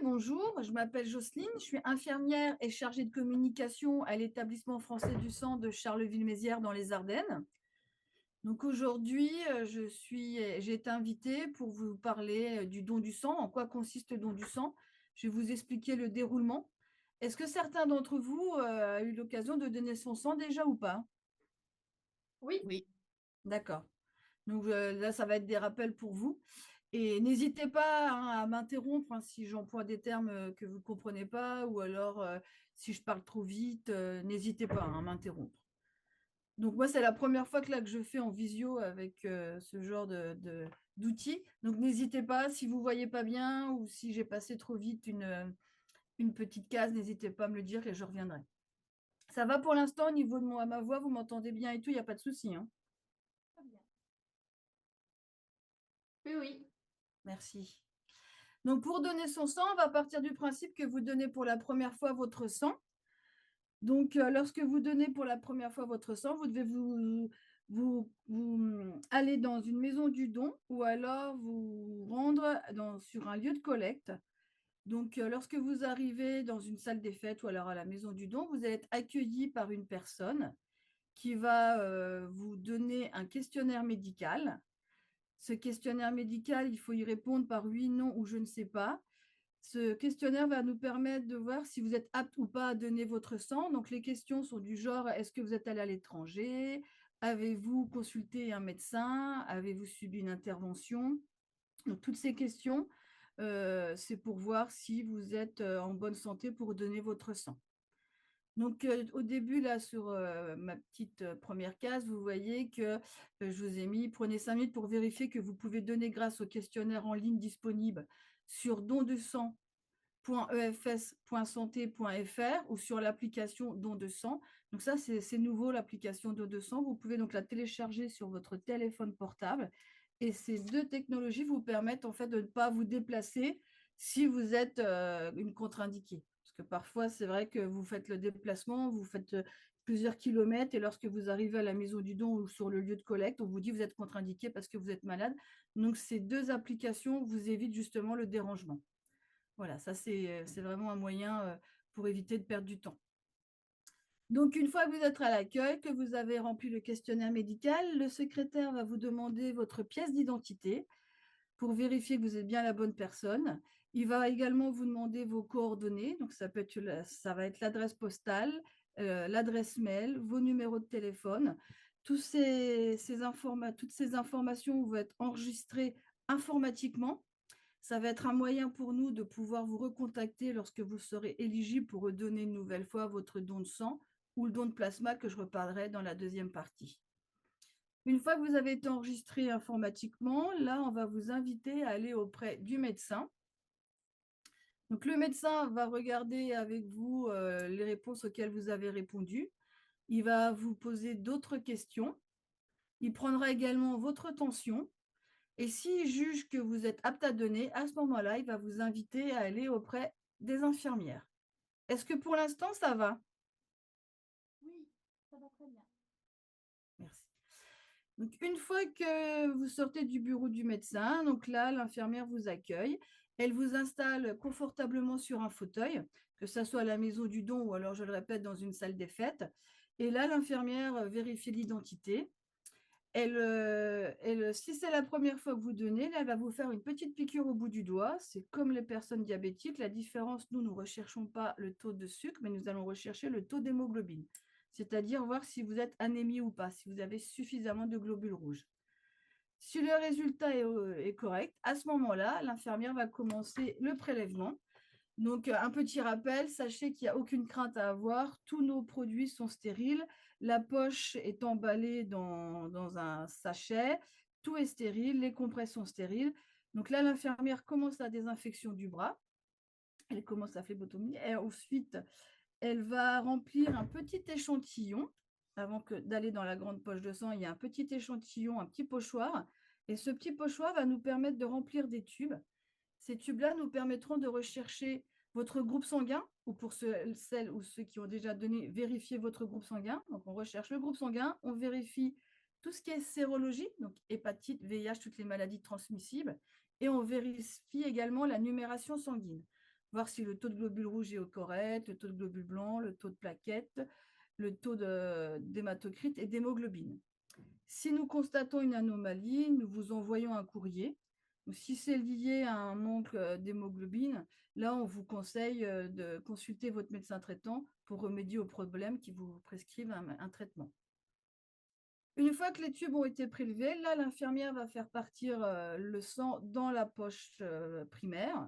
bonjour, je m'appelle Jocelyne, je suis infirmière et chargée de communication à l'établissement français du sang de Charleville-Mézières dans les Ardennes. Donc aujourd'hui, j'ai été invitée pour vous parler du don du sang, en quoi consiste le don du sang. Je vais vous expliquer le déroulement. Est-ce que certains d'entre vous a eu l'occasion de donner son sang déjà ou pas? Oui, Oui. D'accord. Donc là, ça va être des rappels pour vous. Et n'hésitez pas hein, à m'interrompre hein, si j'emploie des termes que vous ne comprenez pas ou alors si je parle trop vite, n'hésitez pas hein, à m'interrompre. Donc moi, c'est la première fois que je fais en visio avec ce genre d'outils. Donc n'hésitez pas, si vous ne voyez pas bien ou si j'ai passé trop vite une petite case, n'hésitez pas à me le dire et je reviendrai. Ça va pour l'instant au niveau de ma voix, vous m'entendez bien et tout, il n'y a pas de souci. Hein. oui, oui. Merci. Donc, pour donner son sang, on va partir du principe que vous donnez pour la première fois votre sang. Donc, lorsque vous donnez pour la première fois votre sang, vous devez vous aller dans une maison du don ou alors vous rendre sur un lieu de collecte. Donc, lorsque vous arrivez dans une salle des fêtes ou alors à la maison du don, vous allez être accueilli par une personne qui va vous donner un questionnaire médical. Ce questionnaire médical, il faut y répondre par oui, non ou je ne sais pas. Ce questionnaire va nous permettre de voir si vous êtes apte ou pas à donner votre sang. Donc, les questions sont du genre, est-ce que vous êtes allé à l'étranger? Avez-vous consulté un médecin? Avez-vous subi une intervention? Donc, toutes ces questions, c'est pour voir si vous êtes en bonne santé pour donner votre sang. Donc, au début, là, sur ma petite première case, vous voyez que je vous ai mis, prenez 5 minutes pour vérifier que vous pouvez donner grâce au questionnaire en ligne disponible sur dondesang.efs.santé.fr ou sur l'application Don de sang. Donc ça, c'est nouveau, l'application Don de sang. Vous pouvez donc la télécharger sur votre téléphone portable. Et ces deux technologies vous permettent en fait de ne pas vous déplacer si vous êtes une contre-indiquée. Parce que parfois, c'est vrai que vous faites le déplacement, vous faites plusieurs kilomètres et lorsque vous arrivez à la maison du don ou sur le lieu de collecte, on vous dit que vous êtes contre-indiqué parce que vous êtes malade. Donc, ces deux applications vous évitent justement le dérangement. Voilà, ça c'est vraiment un moyen pour éviter de perdre du temps. Donc, une fois que vous êtes à l'accueil, que vous avez rempli le questionnaire médical, le secrétaire va vous demander votre pièce d'identité pour vérifier que vous êtes bien la bonne personne. Il va également vous demander vos coordonnées. Donc, ça va être l'adresse postale, l'adresse mail, vos numéros de téléphone. Toutes ces informations vont être enregistrées informatiquement. Ça va être un moyen pour nous de pouvoir vous recontacter lorsque vous serez éligible pour redonner une nouvelle fois votre don de sang ou le don de plasma que je reparlerai dans la deuxième partie. Une fois que vous avez été enregistré informatiquement, là, on va vous inviter à aller auprès du médecin. Donc, le médecin va regarder avec vous les réponses auxquelles vous avez répondu. Il va vous poser d'autres questions. Il prendra également votre tension. Et s'il juge que vous êtes apte à donner, à ce moment-là, il va vous inviter à aller auprès des infirmières. Est-ce que pour l'instant, ça va? Oui, ça va très bien. Merci. Donc, une fois que vous sortez du bureau du médecin, donc là, l'infirmière vous accueille. Elle vous installe confortablement sur un fauteuil, que ce soit à la maison du don ou alors, je le répète, dans une salle des fêtes. Et là, l'infirmière vérifie l'identité. Si c'est la première fois que vous donnez, là, elle va vous faire une petite piqûre au bout du doigt. C'est comme les personnes diabétiques. La différence, nous ne recherchons pas le taux de sucre, mais nous allons rechercher le taux d'hémoglobine. C'est-à-dire voir si vous êtes anémie ou pas, si vous avez suffisamment de globules rouges. Si le résultat est correct, à ce moment-là, l'infirmière va commencer le prélèvement. Donc, un petit rappel, sachez qu'il n'y a aucune crainte à avoir. Tous nos produits sont stériles. La poche est emballée dans un sachet. Tout est stérile. Les compresses sont stériles. Donc là, l'infirmière commence la désinfection du bras. Elle commence la phlébotomie. Et ensuite, elle va remplir un petit échantillon. Avant d'aller dans la grande poche de sang, il y a un petit échantillon, un petit pochoir. Et ce petit pochoir va nous permettre de remplir des tubes. Ces tubes-là nous permettront de rechercher votre groupe sanguin, ou pour celles ou ceux qui ont déjà donné, vérifier votre groupe sanguin. Donc, on recherche le groupe sanguin, on vérifie tout ce qui est sérologie, donc hépatite, VIH, toutes les maladies transmissibles, et on vérifie également la numération sanguine. voir si le taux de globules rouges est correct, le taux de globules blancs, le taux de plaquettes, le taux d'hématocrite et d'hémoglobine. Si nous constatons une anomalie, nous vous envoyons un courrier. Si c'est lié à un manque d'hémoglobine, là, on vous conseille de consulter votre médecin traitant pour remédier au problème qui vous prescrive un traitement. Une fois que les tubes ont été prélevés, là, l'infirmière va faire partir le sang dans la poche primaire.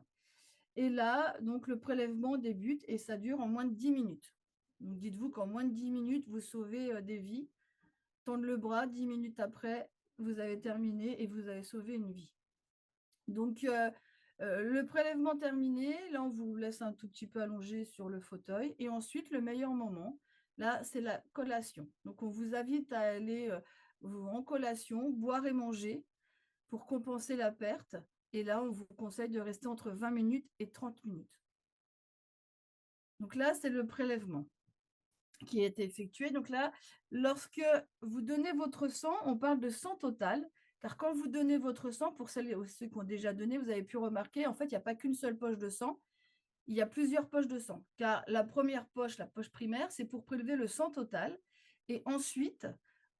Et là, donc, le prélèvement débute et ça dure en moins de 10 minutes. Donc, dites-vous qu'en moins de 10 minutes, vous sauvez des vies. Tendre le bras, 10 minutes après, vous avez terminé et vous avez sauvé une vie. Donc, le prélèvement terminé, là, on vous laisse un tout petit peu allongé sur le fauteuil. Et ensuite, le meilleur moment, là, c'est la collation. Donc, on vous invite à aller en collation, boire et manger pour compenser la perte. Et là, on vous conseille de rester entre 20 minutes et 30 minutes. Donc là, c'est le prélèvement qui est effectué. Donc là, lorsque vous donnez votre sang, on parle de sang total, car quand vous donnez votre sang, pour ceux qui ont déjà donné, vous avez pu remarquer, en fait, il n'y a pas qu'une seule poche de sang, il y a plusieurs poches de sang, car la première poche, la poche primaire, c'est pour prélever le sang total, et ensuite,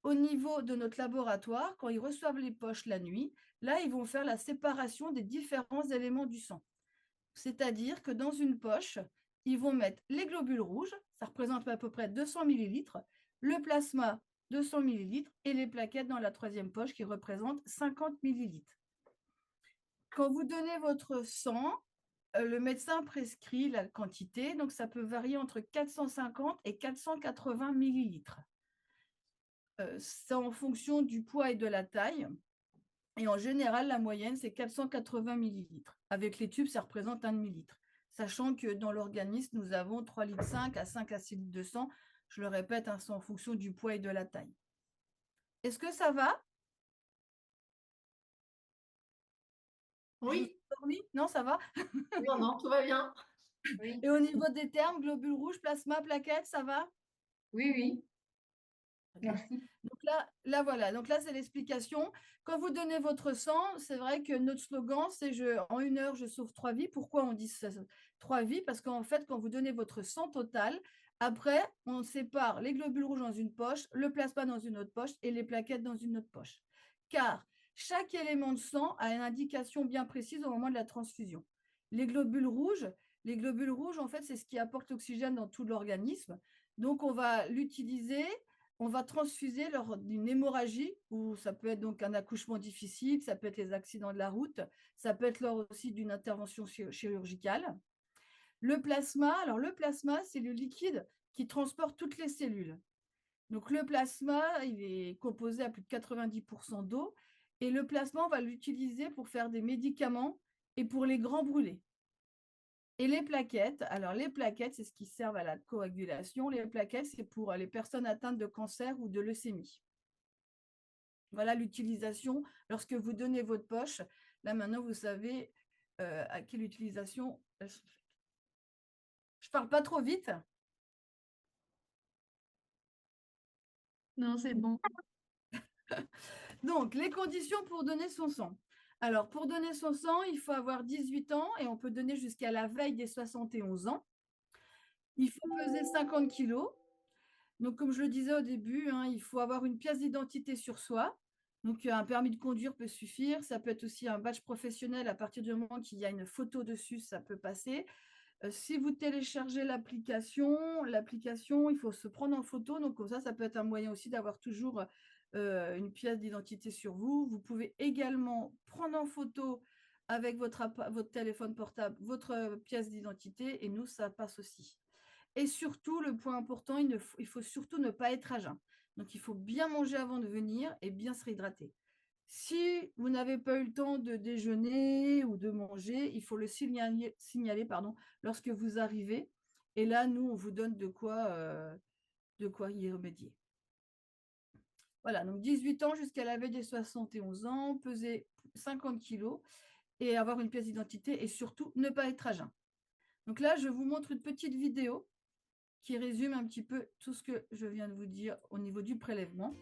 au niveau de notre laboratoire, quand ils reçoivent les poches la nuit, là, ils vont faire la séparation des différents éléments du sang. C'est-à-dire que dans une poche, ils vont mettre les globules rouges, ça représente à peu près 200 millilitres, le plasma, 200 millilitres, et les plaquettes dans la troisième poche qui représentent 50 millilitres. Quand vous donnez votre sang, le médecin prescrit la quantité, donc ça peut varier entre 450 et 480 millilitres. C'est en fonction du poids et de la taille. Et en général, la moyenne, c'est 480 millilitres. Avec les tubes, ça représente 1 demi-litre. Sachant que dans l'organisme, nous avons 3,5 litres à 5 à 6 litres de sang. Je le répète, hein, c'est en fonction du poids et de la taille. Est-ce que ça va? Oui. Oui, non, ça va? Non, non, tout va bien. Oui. Et au niveau des termes, globules rouges, plasma, plaquettes, ça va? Oui, oui. Merci. Donc là, voilà. Donc là, c'est l'explication. Quand vous donnez votre sang, c'est vrai que notre slogan, c'est en 1 heure, je sauve 3 vies. Pourquoi on dit ça, 3 vies? Parce qu'en fait, quand vous donnez votre sang total, après, on sépare les globules rouges dans une poche, le plasma dans une autre poche et les plaquettes dans une autre poche. Car chaque élément de sang a une indication bien précise au moment de la transfusion. Les globules rouges, en fait, c'est ce qui apporte l'oxygène dans tout l'organisme. Donc, on va l'utiliser. On va transfuser lors d'une hémorragie, ou ça peut être donc un accouchement difficile, ça peut être les accidents de la route, ça peut être lors aussi d'une intervention chirurgicale. Le plasma, c'est le liquide qui transporte toutes les cellules. Donc le plasma, il est composé à plus de 90% d'eau, et le plasma, on va l'utiliser pour faire des médicaments et pour les grands brûlés. Et les plaquettes, alors les plaquettes, c'est ce qui sert à la coagulation. Les plaquettes, c'est pour les personnes atteintes de cancer ou de leucémie. Voilà l'utilisation lorsque vous donnez votre poche. Là, maintenant, vous savez à quelle utilisation elles sont faites. Je ne parle pas trop vite. Non, c'est bon. Donc, les conditions pour donner son sang. Alors, pour donner son sang, il faut avoir 18 ans et on peut donner jusqu'à la veille des 71 ans. Il faut peser 50 kilos. Donc, comme je le disais au début, hein, il faut avoir une pièce d'identité sur soi. Donc, un permis de conduire peut suffire. Ça peut être aussi un badge professionnel. À partir du moment qu'il y a une photo dessus, ça peut passer. Si vous téléchargez l'application, il faut se prendre en photo. Donc, comme ça peut être un moyen aussi d'avoir toujours une pièce d'identité sur vous. Vous pouvez également prendre en photo avec votre téléphone portable votre pièce d'identité et nous, ça passe aussi. Et surtout, le point important, il faut surtout ne pas être à jeun. Donc, il faut bien manger avant de venir et bien se réhydrater. Si vous n'avez pas eu le temps de déjeuner ou de manger, il faut le signaler lorsque vous arrivez. Et là, nous, on vous donne de quoi y remédier. Voilà, donc 18 ans jusqu'à la veille des 71 ans, peser 50 kilos et avoir une pièce d'identité et surtout ne pas être à jeun. Donc là, je vous montre une petite vidéo qui résume un petit peu tout ce que je viens de vous dire au niveau du prélèvement.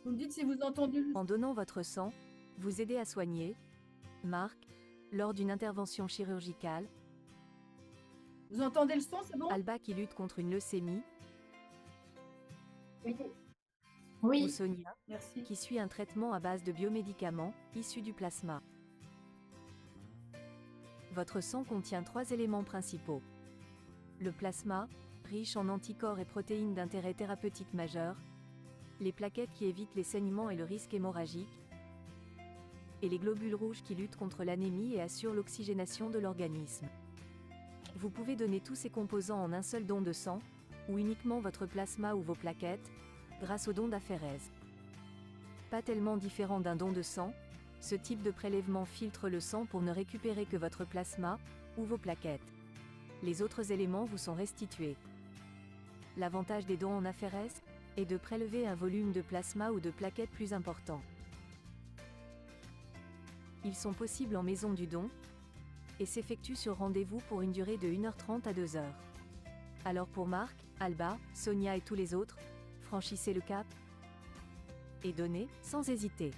Vous me dites si vous entendez. En donnant votre sang, vous aidez à soigner, Marc, lors d'une intervention chirurgicale, Vous entendez le son, c'est bon? Alba qui lutte contre une leucémie, Oui. ou Oui. Sonia Merci. qui suit un traitement à base de biomédicaments issus du plasma. Votre sang contient 3 éléments principaux. Le plasma, riche en anticorps et protéines d'intérêt thérapeutique majeur, les plaquettes qui évitent les saignements et le risque hémorragique, et les globules rouges qui luttent contre l'anémie et assurent l'oxygénation de l'organisme. Vous pouvez donner tous ces composants en un seul don de sang, ou uniquement votre plasma ou vos plaquettes, grâce au don d'aphérèse. Pas tellement différent d'un don de sang, ce type de prélèvement filtre le sang pour ne récupérer que votre plasma, ou vos plaquettes. Les autres éléments vous sont restitués. L'avantage des dons en aphérèse est de prélever un volume de plasma ou de plaquettes plus important. Ils sont possibles en maison du don, et s'effectuent sur rendez-vous pour une durée de 1h30 à 2h. Alors pour Marc, Alba, Sonia et tous les autres, franchissez le cap et donnez sans hésiter.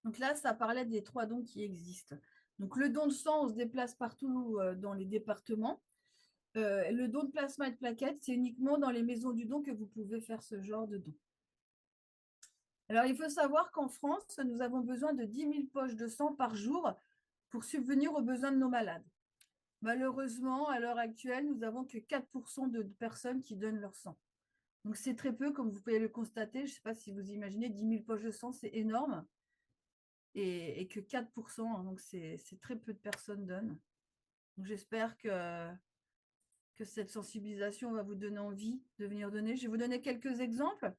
Donc là, ça parlait des 3 dons qui existent. Donc le don de sang, on se déplace partout dans les départements. Le don de plasma et de plaquettes, c'est uniquement dans les maisons du don que vous pouvez faire ce genre de don. Alors, il faut savoir qu'en France, nous avons besoin de 10 000 poches de sang par jour pour subvenir aux besoins de nos malades. Malheureusement, à l'heure actuelle, nous n'avons que 4% de personnes qui donnent leur sang. Donc, c'est très peu, comme vous pouvez le constater. Je ne sais pas si vous imaginez, 10 000 poches de sang, c'est énorme. Et que 4%, hein, donc c'est très peu de personnes donnent. Donc, j'espère que cette sensibilisation va vous donner envie de venir donner. Je vais vous donner quelques exemples.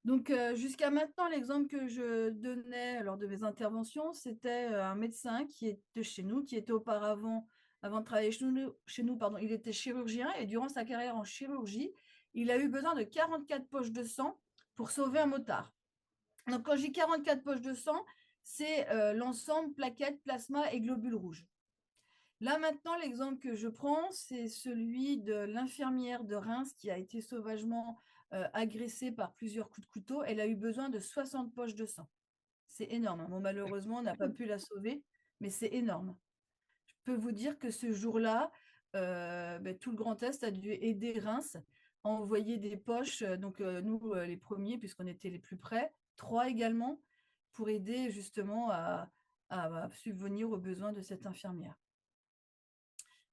Donc, jusqu'à maintenant, l'exemple que je donnais lors de mes interventions, c'était un médecin qui était chez nous, qui était auparavant, avant de travailler chez nous, il était chirurgien et durant sa carrière en chirurgie, il a eu besoin de 44 poches de sang pour sauver un motard. Donc, quand j'ai 44 poches de sang, c'est l'ensemble plaquettes, plasma et globules rouges. Là, maintenant, l'exemple que je prends, c'est celui de l'infirmière de Reims qui a été sauvagement agressée par plusieurs coups de couteau. Elle a eu besoin de 60 poches de sang. C'est énorme. Bon, malheureusement, on n'a pas pu la sauver, mais c'est énorme. Je peux vous dire que ce jour-là, tout le Grand Est a dû aider Reims à envoyer des poches, nous, les premiers, puisqu'on était les plus près, 3 également, pour aider justement à subvenir aux besoins de cette infirmière.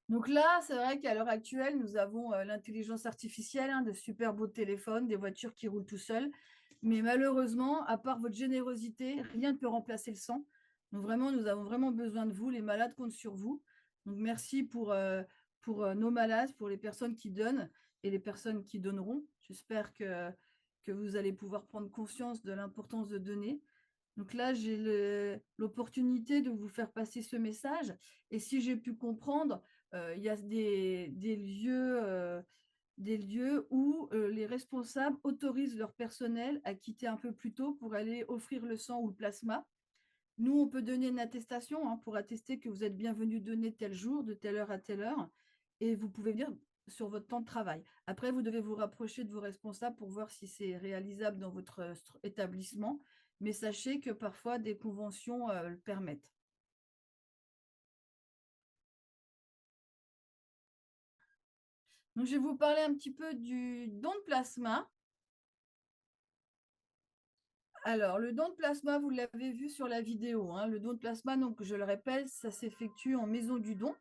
Donc là, c'est vrai qu'à l'heure actuelle, nous avons l'intelligence artificielle, hein, de super beaux téléphones, des voitures qui roulent tout seuls. Mais malheureusement, à part votre générosité, rien ne peut remplacer le sang. Donc vraiment, nous avons vraiment besoin de vous. Les malades comptent sur vous. Donc merci pour nos malades, pour les personnes qui donnent et les personnes qui donneront. J'espère que vous allez pouvoir prendre conscience de l'importance de donner. Donc là, j'ai l'opportunité de vous faire passer ce message. Et si j'ai pu comprendre, il y a des lieux où les responsables autorisent leur personnel à quitter un peu plus tôt pour aller offrir le sang ou le plasma. Nous, on peut donner une attestation, hein, pour attester que vous êtes bienvenu donner tel jour, de telle heure à telle heure, et vous pouvez venir sur votre temps de travail. Après, vous devez vous rapprocher de vos responsables pour voir si c'est réalisable dans votre établissement, mais sachez que parfois des conventions le permettent. Donc, je vais vous parler un petit peu du don de plasma. Alors, le don de plasma, vous l'avez vu sur la vidéo, hein. Le don de plasma, donc je le répète, ça s'effectue en maison du don.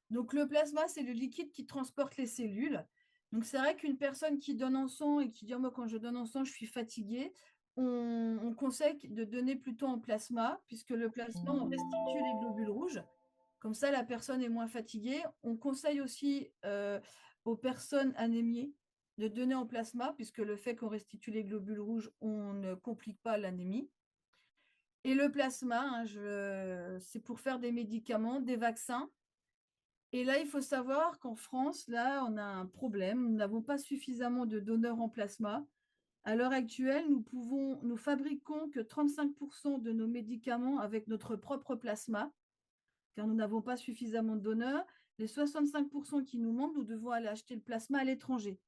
Donc, le plasma, c'est le liquide qui transporte les cellules. Donc, c'est vrai qu'une personne qui donne en sang et qui dit, moi, quand je donne en sang, je suis fatiguée, on conseille de donner plutôt en plasma, puisque le plasma, on restitue les globules rouges. Comme ça, la personne est moins fatiguée. On conseille aussi aux personnes anémiées de donner en plasma, puisque le fait qu'on restitue les globules rouges, on ne complique pas l'anémie. Et le plasma, hein, c'est pour faire des médicaments, des vaccins. Et là, il faut savoir qu'en France, là, on a un problème. Nous n'avons pas suffisamment de donneurs en plasma. À l'heure actuelle, nous fabriquons que 35% de nos médicaments avec notre propre plasma, car nous n'avons pas suffisamment de donneurs. Les 65% qui nous manquent, nous devons aller acheter le plasma à l'étranger.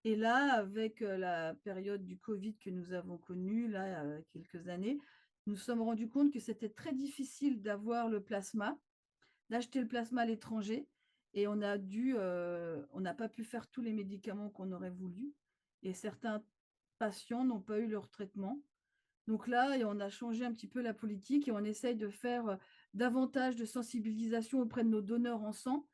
Et là, avec la période du Covid que nous avons connue, là, quelques années, nous nous sommes rendus compte que c'était très difficile d'avoir le plasma, d'acheter le plasma à l'étranger. Et on n'a pas pu faire tous les médicaments qu'on aurait voulu. Et certains patients n'ont pas eu leur traitement. Donc là, on a changé un petit peu la politique et on essaye de faire davantage de sensibilisation auprès de nos donneurs en sang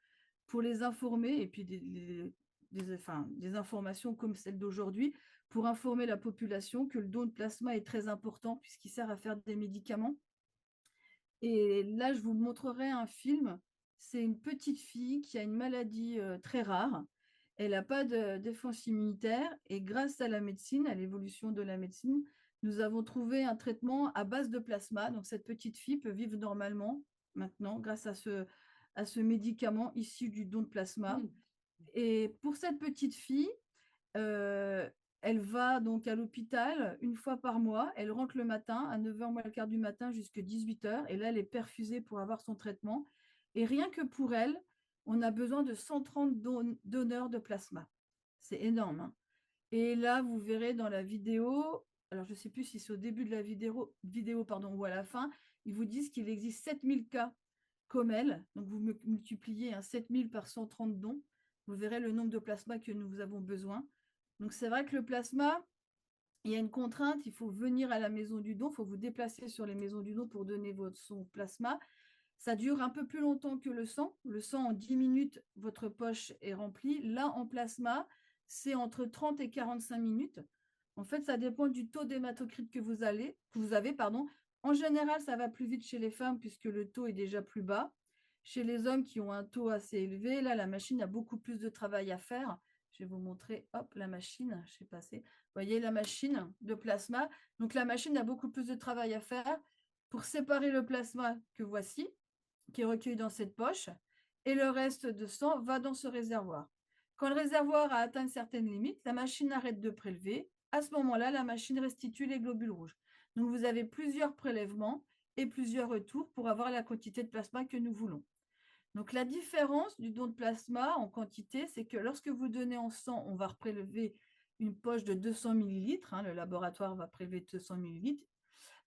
pour les informer, et puis des informations comme celle d'aujourd'hui, pour informer la population que le don de plasma est très important puisqu'il sert à faire des médicaments. Et là, je vous montrerai un film. C'est une petite fille qui a une maladie très rare. Elle n'a pas de défense immunitaire et grâce à la médecine, à l'évolution de la médecine, nous avons trouvé un traitement à base de plasma. Donc cette petite fille peut vivre normalement maintenant grâce à ce médicament issu du don de plasma. Et pour cette petite fille, elle va donc à l'hôpital une fois par mois. Elle rentre le matin à 9h moins le quart du matin jusqu'à 18h. Et là, elle est perfusée pour avoir son traitement. Et rien que pour elle, on a besoin de 130 donneurs de plasma. C'est énorme, hein. Et là, vous verrez dans la vidéo, alors je ne sais plus si c'est au début de la vidéo ou à la fin, ils vous disent qu'il existe 7000 cas comme elle. Donc, vous multipliez 7000 par 130 dons. Vous verrez le nombre de plasma que nous avons besoin. Donc, c'est vrai que le plasma, il y a une contrainte. Il faut venir à la maison du don. Il faut vous déplacer sur les maisons du don pour donner son plasma. Ça dure un peu plus longtemps que le sang. Le sang, en 10 minutes, votre poche est remplie. Là, en plasma, c'est entre 30 et 45 minutes. En fait, ça dépend du taux d'hématocrite que vous avez. En général, ça va plus vite chez les femmes puisque le taux est déjà plus bas. Chez les hommes qui ont un taux assez élevé, là, la machine a beaucoup plus de travail à faire. Je vais vous montrer, hop, la machine, je sais passer. Vous voyez la machine de plasma. Donc, la machine a beaucoup plus de travail à faire pour séparer le plasma que voici, qui est recueilli dans cette poche, et le reste de sang va dans ce réservoir. Quand le réservoir a atteint une certaine limite, la machine arrête de prélever. À ce moment-là, la machine restitue les globules rouges. Donc, vous avez plusieurs prélèvements et plusieurs retours pour avoir la quantité de plasma que nous voulons. Donc, la différence du don de plasma en quantité, c'est que lorsque vous donnez en sang, on va prélever une poche de 200 millilitres. Le laboratoire va prélever 200 millilitres.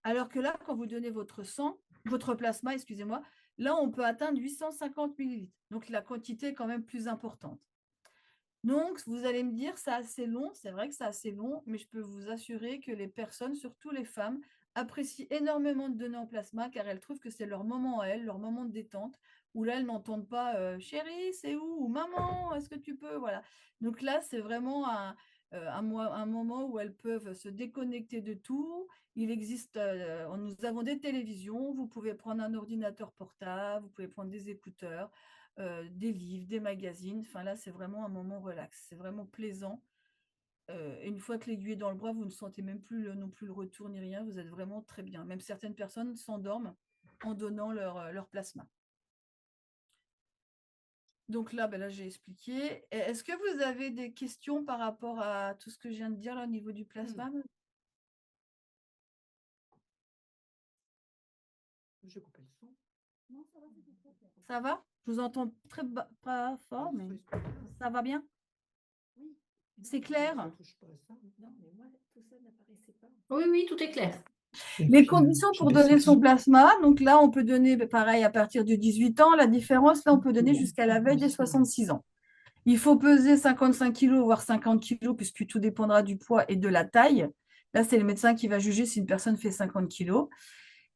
Alors que là, quand vous donnez votre plasma, excusez-moi, là, on peut atteindre 850 millilitres. Donc, la quantité est quand même plus importante. Donc, vous allez me dire, c'est assez long. C'est vrai que c'est assez long, mais je peux vous assurer que les personnes, surtout les femmes, apprécient énormément de donner en plasma car elles trouvent que c'est leur moment à elles, leur moment de détente, où là, elles n'entendent pas chérie, c'est où? Ou maman, est-ce que tu peux? Voilà. Donc là, c'est vraiment un moment où elles peuvent se déconnecter de tout. Il existe, nous avons des télévisions, vous pouvez prendre un ordinateur portable, vous pouvez prendre des écouteurs, des livres, des magazines. Enfin là, c'est vraiment un moment relax, c'est vraiment plaisant. Et une fois que l'aiguille est dans le bras, vous ne sentez même plus non plus le retour ni rien, vous êtes vraiment très bien. Même certaines personnes s'endorment en donnant leur plasma. Donc là, là j'ai expliqué. Est-ce que vous avez des questions par rapport à tout ce que je viens de dire là, au niveau du plasma? Je coupe le son. Non, ça va, ça va? Je vous entends pas fort, mais ça va bien? Oui. C'est clair? Non, mais moi, tout ça n'apparaissait pas. Oui, oui, tout est clair. Les conditions pour donner son plasma, donc là, on peut donner pareil à partir de 18 ans. La différence, là, on peut donner jusqu'à la veille des 66 ans. Il faut peser 55 kg, voire 50 kg, puisque tout dépendra du poids et de la taille. Là, c'est le médecin qui va juger si une personne fait 50 kg.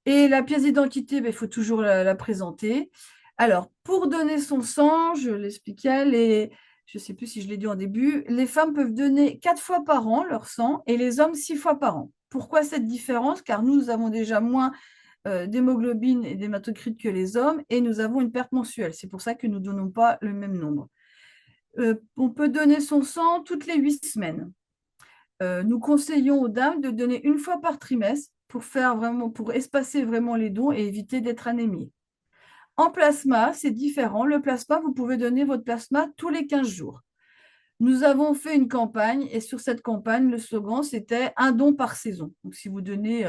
Et la pièce d'identité, il faut toujours la présenter. Alors, pour donner son sang, je l'expliquais, je ne sais plus si je l'ai dit en début, les femmes peuvent donner 4 fois par an leur sang et les hommes 6 fois par an. Pourquoi cette différence? Car nous avons déjà moins d'hémoglobine et d'hématocrite que les hommes et nous avons une perte mensuelle. C'est pour ça que nous ne donnons pas le même nombre. On peut donner son sang toutes les 8 semaines. Nous conseillons aux dames de donner une fois par trimestre pour espacer vraiment les dons et éviter d'être anémiées. En plasma, c'est différent. Le plasma, vous pouvez donner votre plasma tous les 15 jours. Nous avons fait une campagne et sur cette campagne, le slogan, c'était un don par saison. Donc, si vous donnez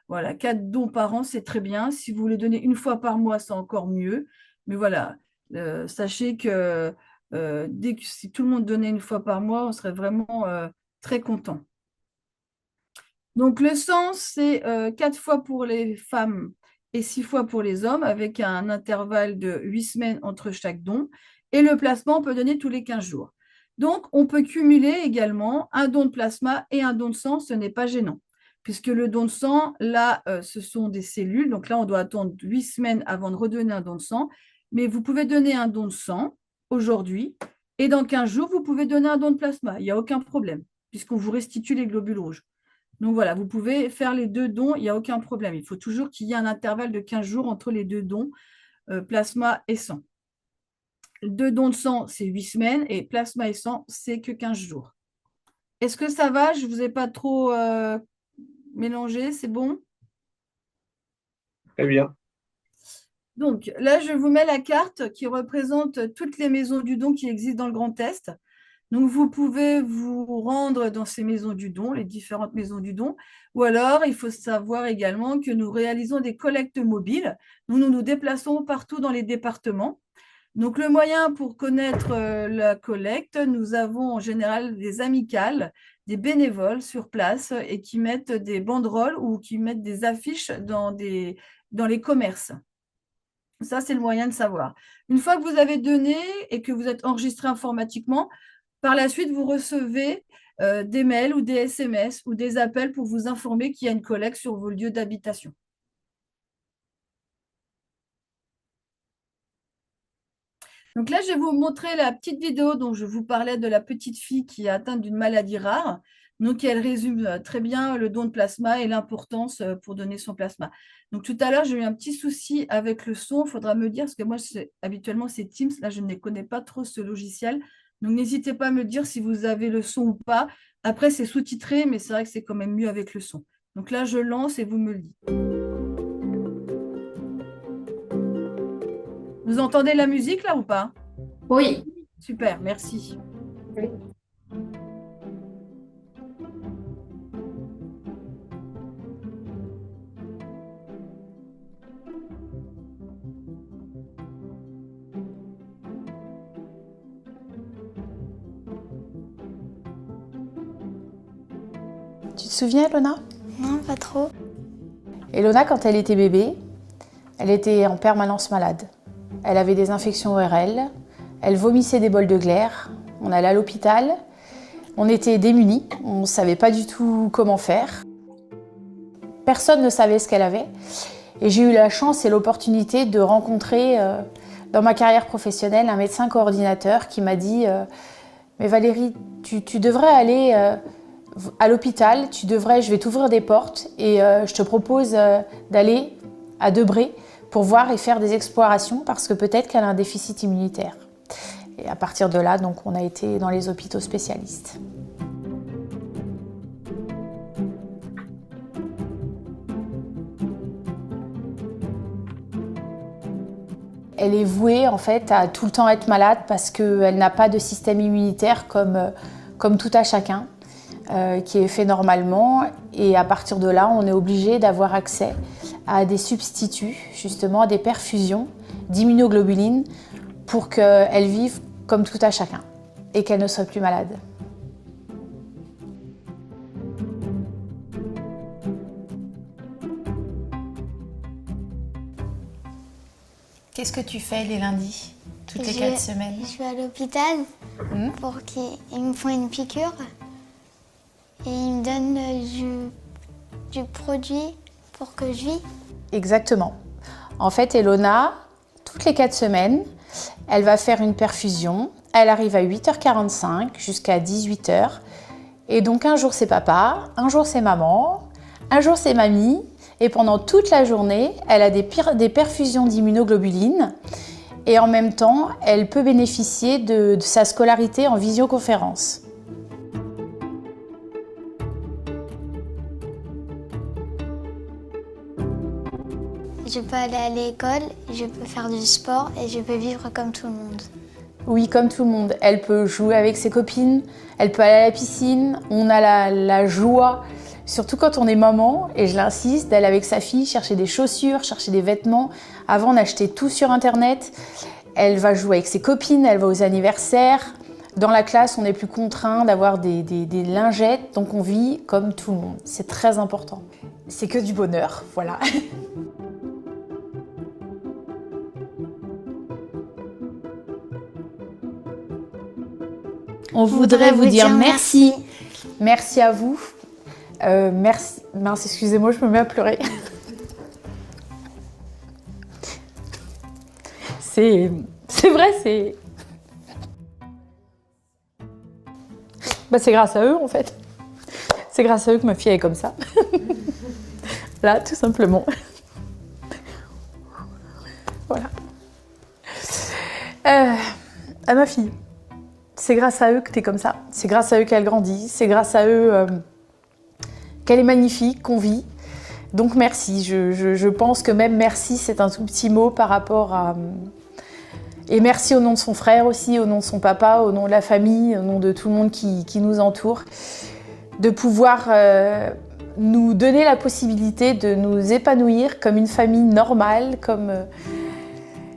4 dons par an, c'est très bien. Si vous les donnez une fois par mois, c'est encore mieux. Mais voilà, sachez que si tout le monde donnait une fois par mois, on serait vraiment très content. Donc, le sang, c'est 4 fois pour les femmes et 6 fois pour les hommes, avec un intervalle de 8 semaines entre chaque don. Et le plasma, on peut donner tous les 15 jours. Donc, on peut cumuler également un don de plasma et un don de sang, ce n'est pas gênant. Puisque le don de sang, là, ce sont des cellules. Donc là, on doit attendre 8 semaines avant de redonner un don de sang. Mais vous pouvez donner un don de sang aujourd'hui. Et dans 15 jours, vous pouvez donner un don de plasma. Il n'y a aucun problème, puisqu'on vous restitue les globules rouges. Donc voilà, vous pouvez faire les 2 dons, il n'y a aucun problème. Il faut toujours qu'il y ait un intervalle de 15 jours entre les 2 dons, plasma et sang. 2 dons de sang, c'est 8 semaines et plasma et sang, c'est que 15 jours. Est-ce que ça va? Je ne vous ai pas trop mélangé, c'est bon? Très bien. Donc là, je vous mets la carte qui représente toutes les maisons du don qui existent dans le Grand Est. Donc, vous pouvez vous rendre dans ces maisons du don, les différentes maisons du don, ou alors il faut savoir également que nous réalisons des collectes mobiles. Nous nous déplaçons partout dans les départements. Donc, le moyen pour connaître la collecte, nous avons en général des amicales, des bénévoles sur place et qui mettent des banderoles ou qui mettent des affiches dans les commerces. Ça, c'est le moyen de savoir. Une fois que vous avez donné et que vous êtes enregistré informatiquement, par la suite, vous recevez des mails ou des SMS ou des appels pour vous informer qu'il y a une collecte sur vos lieux d'habitation. Donc là, je vais vous montrer la petite vidéo dont je vous parlais de la petite fille qui est atteinte d'une maladie rare. Donc, elle résume très bien le don de plasma et l'importance pour donner son plasma. Donc, tout à l'heure, j'ai eu un petit souci avec le son. Il faudra me dire, parce que moi, habituellement, c'est Teams. Là, je ne connais pas trop ce logiciel. Donc, n'hésitez pas à me dire si vous avez le son ou pas. Après, c'est sous-titré, mais c'est vrai que c'est quand même mieux avec le son. Donc là, je lance et vous me le dites. Vous entendez la musique là ou pas? Oui. Super, merci. Oui. Tu te souviens, Elona? Non, pas trop. Elona, quand elle était bébé, elle était en permanence malade. Elle avait des infections ORL, elle vomissait des bols de glaire, on allait à l'hôpital, on était démunis, on ne savait pas du tout comment faire. Personne ne savait ce qu'elle avait et j'ai eu la chance et l'opportunité de rencontrer dans ma carrière professionnelle un médecin coordinateur qui m'a dit mais Valérie, tu devrais aller à l'hôpital, je vais t'ouvrir des portes et je te propose d'aller à Debré pour voir et faire des explorations parce que peut-être qu'elle a un déficit immunitaire. Et à partir de là, donc, on a été dans les hôpitaux spécialistes. Elle est vouée en fait à tout le temps être malade parce qu'elle n'a pas de système immunitaire comme tout à chacun. Qui est fait normalement et à partir de là, on est obligé d'avoir accès à des substituts, justement à des perfusions d'immunoglobulines pour qu'elle vive comme tout à chacun et qu'elle ne soit plus malade. Qu'est-ce que tu fais les lundis, toutes les 4 semaines? Je vais à l'hôpital pour qu'ils me font une piqûre. Et ils me donnent du produit pour que je vis. Exactement. En fait, Elona, toutes les 4 semaines, elle va faire une perfusion. Elle arrive à 8h45 jusqu'à 18h. Et donc un jour c'est papa, un jour c'est maman, un jour c'est mamie. Et pendant toute la journée, elle a des perfusions d'immunoglobulines. Et en même temps, elle peut bénéficier de sa scolarité en visioconférence. Je peux aller à l'école, je peux faire du sport et je peux vivre comme tout le monde. Oui, comme tout le monde. Elle peut jouer avec ses copines, elle peut aller à la piscine. On a la joie, surtout quand on est maman, et je l'insiste, d'aller avec sa fille chercher des chaussures, chercher des vêtements. Avant, on achetait tout sur Internet. Elle va jouer avec ses copines, elle va aux anniversaires. Dans la classe, on n'est plus contraint d'avoir des lingettes, donc on vit comme tout le monde. C'est très important. C'est que du bonheur, voilà. On voudrait vous dire merci. Merci à vous. Merci. Mince, excusez-moi, je me mets à pleurer. C'est vrai, c'est... Bah, c'est grâce à eux, en fait. C'est grâce à eux que ma fille est comme ça. Là, tout simplement. Voilà. À ma fille. C'est grâce à eux que tu es comme ça. C'est grâce à eux qu'elle grandit. C'est grâce à eux qu'elle est magnifique, qu'on vit. Donc merci. Je pense que même merci, c'est un tout petit mot par rapport à... Et merci au nom de son frère aussi, au nom de son papa, au nom de la famille, au nom de tout le monde qui nous entoure, de pouvoir nous donner la possibilité de nous épanouir comme une famille normale,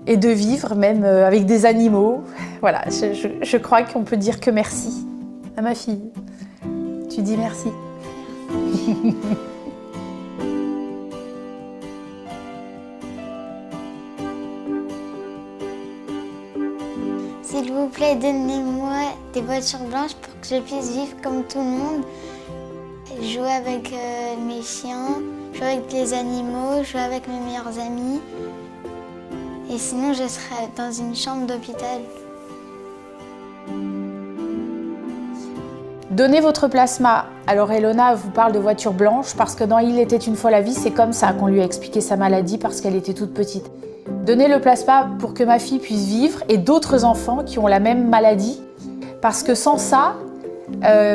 et de vivre même avec des animaux. Voilà, je crois qu'on peut dire que merci à ma fille. Tu dis merci. S'il vous plaît, donnez-moi des voitures blanches pour que je puisse vivre comme tout le monde. Jouer avec mes chiens, jouer avec les animaux, jouer avec mes meilleurs amis. Et sinon, je serais dans une chambre d'hôpital. Donnez votre plasma. Alors Elona vous parle de voiture blanche parce que dans Il était une fois la vie, c'est comme ça qu'on lui a expliqué sa maladie parce qu'elle était toute petite. Donnez le plasma pour que ma fille puisse vivre et d'autres enfants qui ont la même maladie. Parce que sans ça,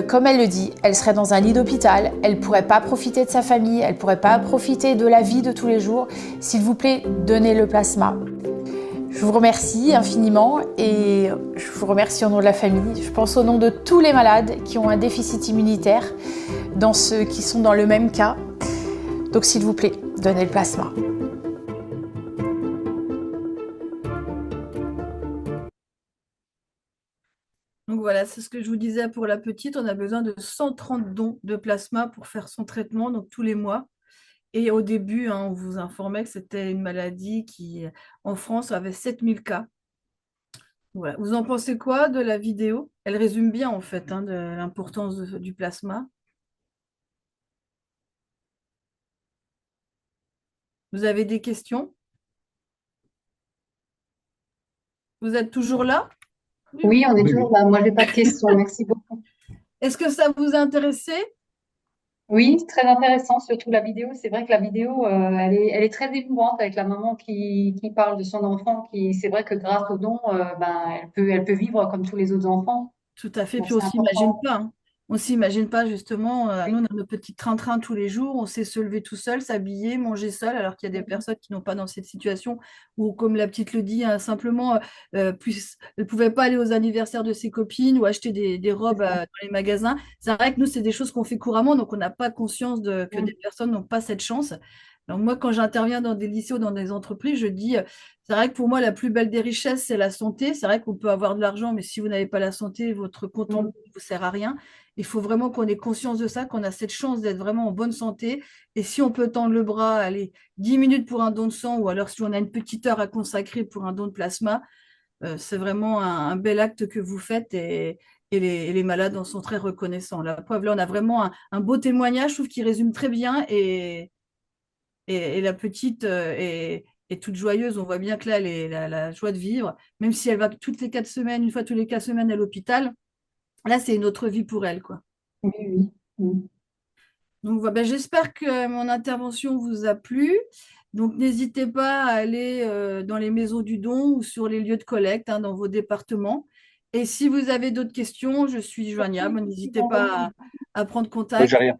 comme elle le dit, elle serait dans un lit d'hôpital, elle ne pourrait pas profiter de sa famille, elle ne pourrait pas profiter de la vie de tous les jours. S'il vous plaît, donnez le plasma. Je vous remercie infiniment et je vous remercie au nom de la famille. Je pense au nom de tous les malades qui ont un déficit immunitaire, dans ceux qui sont dans le même cas. Donc s'il vous plaît, donnez le plasma. Donc voilà, c'est ce que je vous disais pour la petite. On a besoin de 130 dons de plasma pour faire son traitement, donc tous les mois. Et au début, on vous informait que c'était une maladie qui, en France, avait 7000 cas. Voilà. Vous en pensez quoi de la vidéo? Elle résume bien, en fait, de l'importance du plasma. Vous avez des questions? Vous êtes toujours là? Oui, on est toujours là. Moi, j'ai pas de questions. Merci beaucoup. Est-ce que ça vous a intéressé? Oui, c'est très intéressant, surtout la vidéo. C'est vrai que la vidéo, elle est très émouvante avec la maman qui parle de son enfant. C'est vrai que grâce au don, elle peut vivre comme tous les autres enfants. Tout à fait. Donc, Puis on c'est s'imagine important. pas. On s'imagine pas justement. Oui. Nous, on a nos petits train-train tous les jours. On sait se lever tout seul, s'habiller, manger seul, alors qu'il y a des personnes qui n'ont pas dans cette situation. Ou comme la petite le dit, simplement, plus, elle pouvait pas aller aux anniversaires de ses copines ou acheter des robes C'est ça. dans les magasins. C'est vrai que nous, c'est des choses qu'on fait couramment, donc on n'a pas conscience que Mm. des personnes n'ont pas cette chance. Donc moi, quand j'interviens dans des lycées ou dans des entreprises, je dis, c'est vrai que pour moi, la plus belle des richesses, c'est la santé. C'est vrai qu'on peut avoir de l'argent, mais si vous n'avez pas la santé, votre compte en Mm. banque ne vous sert à rien. Il faut vraiment qu'on ait conscience de ça, qu'on a cette chance d'être vraiment en bonne santé. Et si on peut tendre le bras, aller 10 minutes pour un don de sang, ou alors si on a une petite heure à consacrer pour un don de plasma, c'est vraiment un bel acte que vous faites et les malades en sont très reconnaissants. La preuve, là, on a vraiment un beau témoignage, je trouve, qui résume très bien et la petite est toute joyeuse. On voit bien que là, elle est la joie de vivre, même si elle va toutes les 4 semaines, une fois tous les 4 semaines à l'hôpital. Là, c'est une autre vie pour elle, quoi. Oui, oui. Mm. Donc, voilà, ben, j'espère que mon intervention vous a plu. Donc, n'hésitez pas à aller dans les maisons du don ou sur les lieux de collecte dans vos départements. Et si vous avez d'autres questions, je suis joignable. N'hésitez pas à prendre contact. J'ai rien.